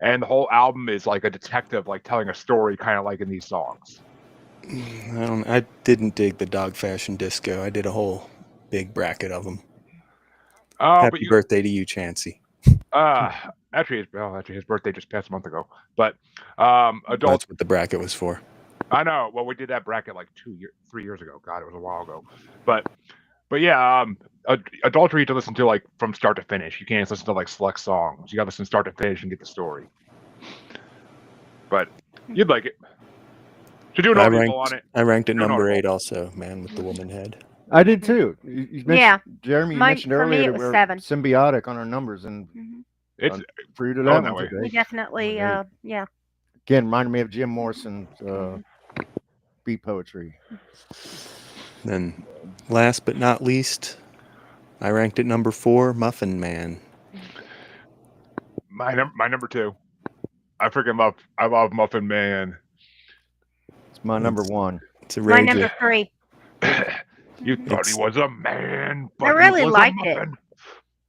and the whole album is like a detective like telling a story, kind of like in these songs. I didn't dig the Dog Fashion Disco. I did a whole big bracket of them. Happy birthday to you, Chansey. Actually, his birthday just passed a month ago. But That's what the bracket was for. I know. Well, we did that bracket like 3 years ago. God, it was a while ago. But yeah, Adultery to listen to like from start to finish. You can't just listen to like select songs. You got to listen start to finish and get the story. But you'd like it. To do an audible on it. I ranked at number 8 also, Man with the Woman Head. I did too. You mentioned, Jeremy, you mentioned for me, earlier it that was we're 7. symbiotic on our numbers, and it's fruit of that way. We definitely, yeah. Again, reminded me of Jim Morrison's beat poetry. Then, last but not least, I ranked at number 4, Muffin Man. My number 2. I love Muffin Man. It's my number 1. It's a my number 3. You thought he was a man, but I really he was liked a it. muffin.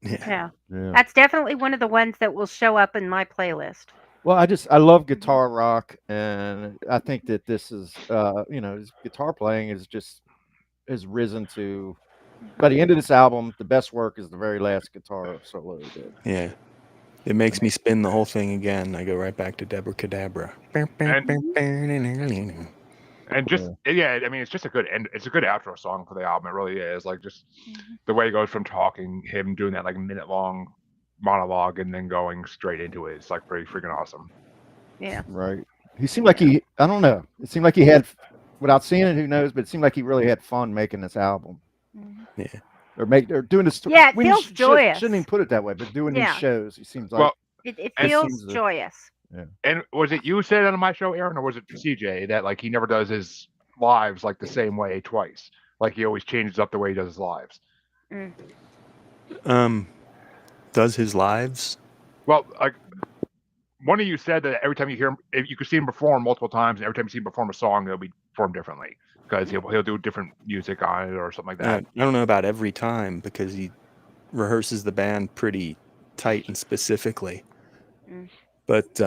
Yeah. That's definitely one of the ones that will show up in my playlist. Well, I love guitar rock, and I think that this is, his guitar playing has risen to. By the end of this album, the best work is the very last guitar solo he did. Yeah, it makes me spin the whole thing again. I go right back to Deborah Cadabra. And just I mean, it's just a good end. It's a good outro song for the album. It really is. Like just the way it goes from talking, him doing that like minute-long monologue, and then going straight into it. It's like pretty freaking awesome. Yeah. Right. He seemed like I don't know. It seemed like he had, without seeing it, who knows? But it seemed like he really had fun making this album. Yeah. Or doing this. Yeah, it feels joyous. Shouldn't even put it that way, but doing these shows, he seems like. Well, it feels joyous. Yeah. And was it you said on my show, Aaron, or was it CJ that like he never does his lives like the same way twice? Like he always changes up the way he does his lives. Does his lives? Well, like one of you said that every time you hear him, if you could see him perform multiple times, and every time you see him perform a song, it'll be performed differently because he'll do different music on it or something like that. I don't know about every time because he rehearses the band pretty tight and specifically. But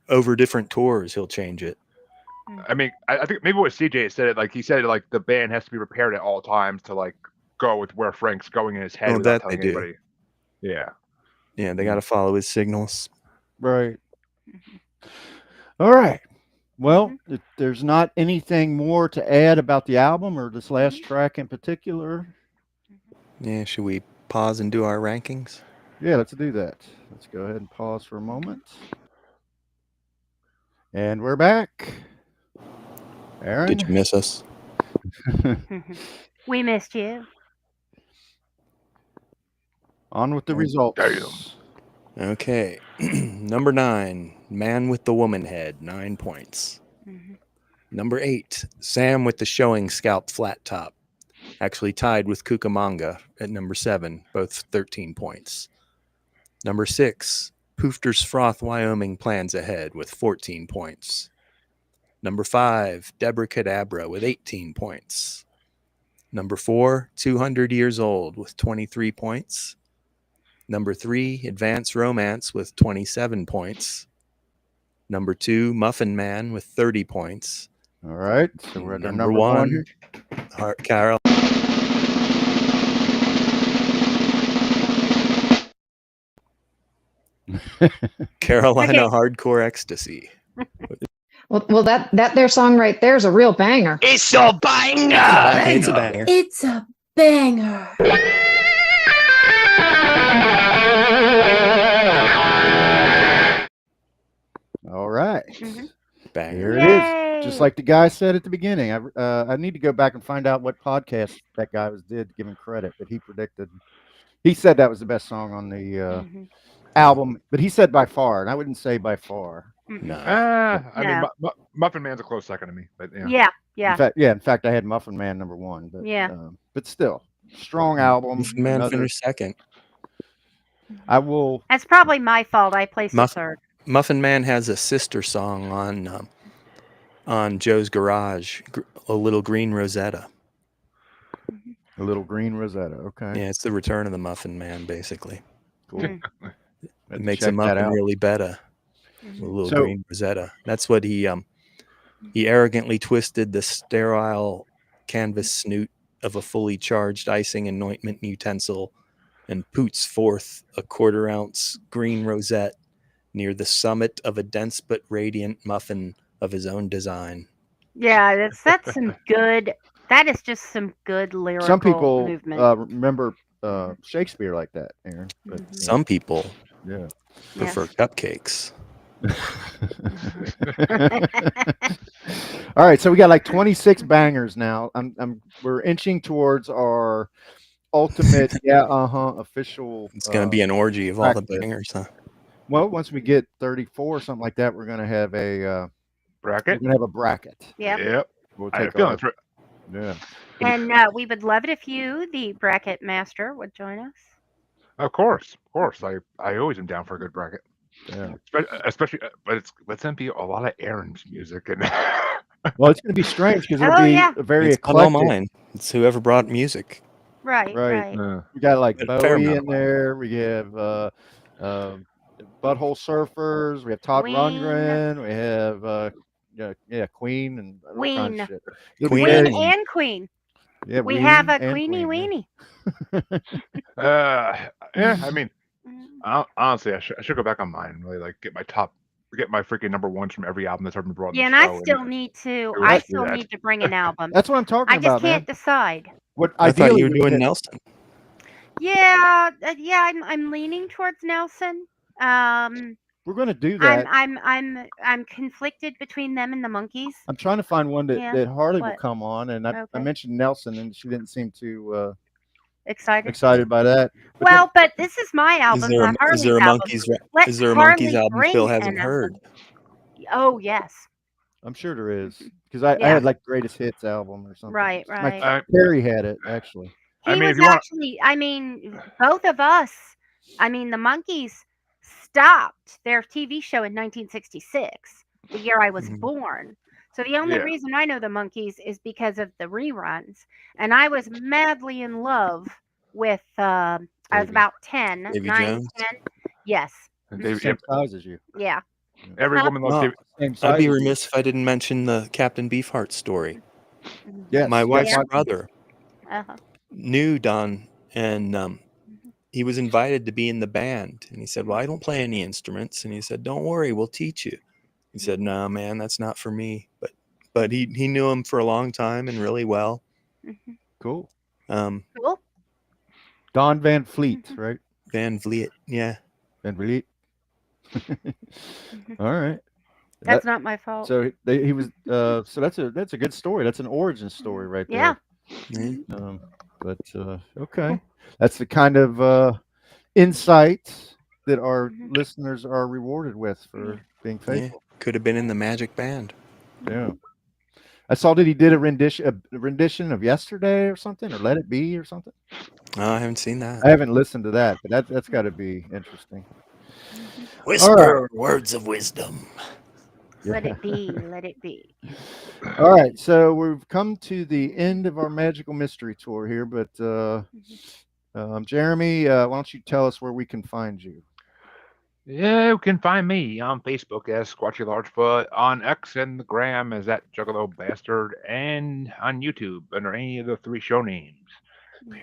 over different tours, he'll change it. I mean, I think maybe what CJ said it like he said like the band has to be prepared at all times to like go with where Frank's going in his head. Well, that telling they anybody. do. Yeah. Yeah, they got to follow his signals. Right. All right. Well, if there's not anything more to add about the album or this last track in particular. Yeah, should we pause and do our rankings? Yeah, let's do that. Let's go ahead and pause for a moment. And we're back. Aaron? Did you miss us? We missed you. On with the results. Okay. Number 9, Man with the Woman Head, 9 points. Number 8, Sam with the Showing Scalp Flat Top. Actually tied with Cucamonga at number 7, both 13 points. Number 6, Poofter's Froth Wyoming Plans Ahead with 14 points. Number 5, Deborah Cadabra with 18 points. Number 4, 200 Years Old with 23 points. Number 3, Advanced Romance with 27 points. Number 2, Muffin Man with 30 points. All right. So we're at our number 1, Carol. Carolina Okay. Hardcore Ecstasy. Well, that their song right there is a real banger. It's a banger. It's a banger. It's a banger. All right. Banger. Here it is. Just like the guy said at the beginning. I need to go back and find out what podcast that guy did to give him credit, but he predicted. He said that was the best song on the album, but he said by far, and I wouldn't say by far. No. I mean, Muffin Man's a close second to me, but Yeah. In fact, I had Muffin Man number 1, but but still, strong album. Muffin Man finished second. I will. That's probably my fault. I placed third. Muffin Man has a sister song on Joe's Garage, A Little Green Rosetta. A Little Green Rosetta. Okay. Yeah, it's the return of the Muffin Man, basically. Cool. It makes a muffin really better. A little green Rosetta. That's what he arrogantly twisted the sterile canvas snoot of a fully charged icing and ointment utensil and poots forth a 1/4 ounce green rosette near the summit of a dense but radiant muffin of his own design. Yeah, that's some good. That is just some good lyrical Some people movement. remember Shakespeare like that, Aaron. But, Some people prefer cupcakes. All right, so we got like 26 bangers now. We're inching towards our ultimate official. It's going to be an orgy of all the bangers, huh? Well, once we get 34 something like that, we're going to have a bracket. We're going to have a bracket. Yep. We'll I have take a feeling yeah. And we would love it if you, the bracket master, would join us. Of course. I always am down for a good bracket. Yeah. Especially, but let's then be a lot of Aaron's music and. Well, it's going to be strange because it'll be a very it's eclectic. Not all mine. It's whoever brought music. Right. We got like A fair Bowie amount in there. We have Butthole Surfers. We have Todd Queen. Rundgren. We have Queen and all kinds of shit. It'll be Queen very- and Queen. Yeah, We Ween have a and Queenie Queen, Weenie. Yeah, I mean, honestly, I should go back on mine and really like get my freaking number 1s from every album that's ever been brought. Yeah, on and the I show still and need to. do I that. still need to bring an album. That's what I'm talking I just about, can't man. decide. What I thought ideally you were we doing had- Nelson. Yeah, I'm leaning towards Nelson. We're going to do that. I'm conflicted between them and the Monkees. I'm trying to find one that Harley will What? come on, and I Okay. mentioned Nelson, and she didn't seem too Excited by that. But Well, but this is my album, Is there not a Harley's album. Let is there a Harley Monkees album bring Phil an hasn't album. heard? Oh yes. I'm sure there is because I Yeah. had like Greatest Hits album or something. Right. Perry had it actually. He was actually. I mean, both of us. I mean, the Monkees stopped their TV show in 1966, the year I was born. So the only reason I know the Monkees is because of the reruns, and I was madly in love with. I was about 10, Davy 9, Jones? 10. Yes. Same size as you. Yeah. Every woman loves Davy. Same size. I'd be as you. remiss if I didn't mention the Captain Beefheart story. Yes, My wife's Yeah. brother knew Don, and he was invited to be in the band. And he said, "Well, I don't play any instruments." And he said, "Don't worry, we'll teach you." He said, "No, man, that's not for me." But he knew him for a long time and really well. Cool. Cool. Don Van Fleet, right? Van Vliet, yeah. Van Vliet. All right. That's not my fault. So he was. So that's a good story. That's an origin story right Yeah. there. But okay, that's the kind of insight that our listeners are rewarded with for being faithful. Could have been in the Magic Band. Yeah. I saw that he did a rendition of Yesterday or something, or Let It Be or something. No, I haven't seen that. I haven't listened to that, but that's got to be interesting. Whisper words of wisdom. Let it be. Let it be. All right, so we've come to the end of our magical mystery tour here, but Jeremy, why don't you tell us where we can find you? Yeah, you can find me on Facebook as Squatchy Largefoot, on X and the Gram as that Juggalo Bastard, and on YouTube under any of the 3 show names: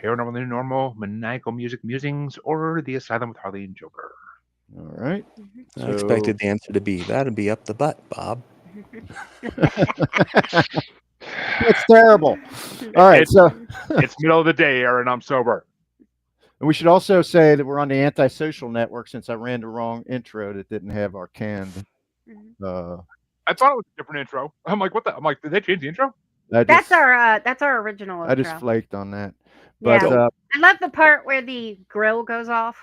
Paranormally Normal, Maniacal Music Musings, or The Asylum with Harley and Joker. All right. I expected the answer to be that'd be up the butt, Bob. That's terrible. All right, it's middle of the day, Aaron. I'm sober. And we should also say that we're on the Antisocial Network, since I ran the wrong intro that didn't have our canned. I thought it was a different intro. I'm like, what the? I'm like, did they change the intro? That's our original intro. I just flaked on that. But I love the part where the grill goes off.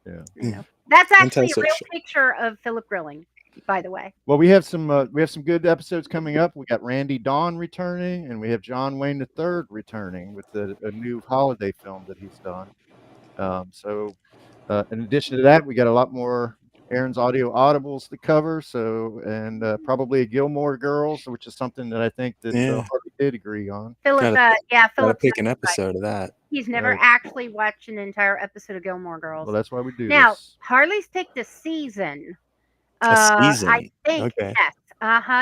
Yeah. You know. That's actually a real picture of Philip grilling, by the way. Well, we have some good episodes coming up. We got Randy Dawn returning, and we have John Wayne III returning with a new holiday film that he's done. So in addition to that, we got a lot more Aaron's audio audibles to cover. So, and probably a Gilmore Girls, which is something that I think that Harvey did agree on. Philip, Philip pick an episode of that. He's never actually watched an entire episode of Gilmore Girls. Well, that's why we do now, this. Harley's picked a season. A season? I think, okay. yes.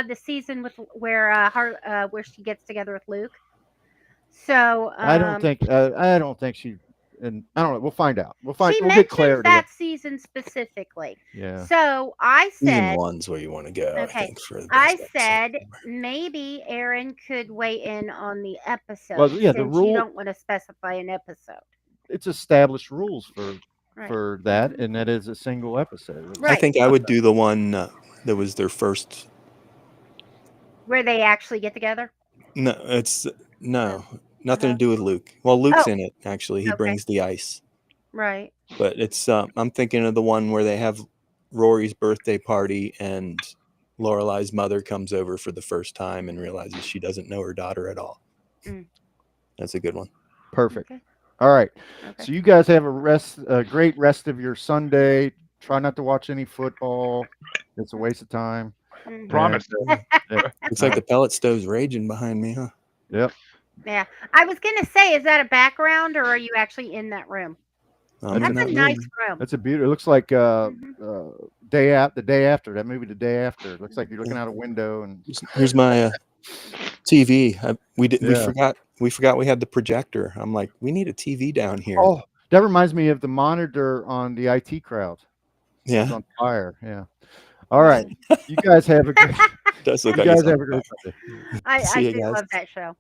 The season where she gets together with Luke. So I don't think she. And I don't know. We'll find out. We'll get clarity. That season specifically. Yeah. So I said season 1's where you want to go. Okay. I think I said maybe Aaron could weigh in on the episode. Well, yeah, the since rule. You don't want to specify an episode. It's established rules for that, and that is a single episode. Right. I think I would do the one that was their first. Where they actually get together. No, it's nothing to do with Luke. Well, Luke's in it actually. He Okay. brings the ice. Right. But it's I'm thinking of the one where they have Rory's birthday party and Lorelai's mother comes over for the first time and realizes she doesn't know her daughter at all. That's a good one. Perfect. Okay. All right. Okay. So you guys have a great rest of your Sunday. Try not to watch any football. It's a waste of time. Promise. Looks like the pellet stove's raging behind me, huh? Yep. Yeah. I was gonna say, is that a background or are you actually in that room? I'm That's in a that nice room. room. That's a beautiful. It looks like the day after that movie. The Day After. It looks like you're looking out a window and Here's my TV. We forgot we had the projector. I'm like, we need a TV down here. Oh, that reminds me of the monitor on the IT crowd. Yeah. It's on fire. Yeah. All right. You guys have a great. Does look you like guys it's on have a great fire. Sunday. I See you do guys. love that show.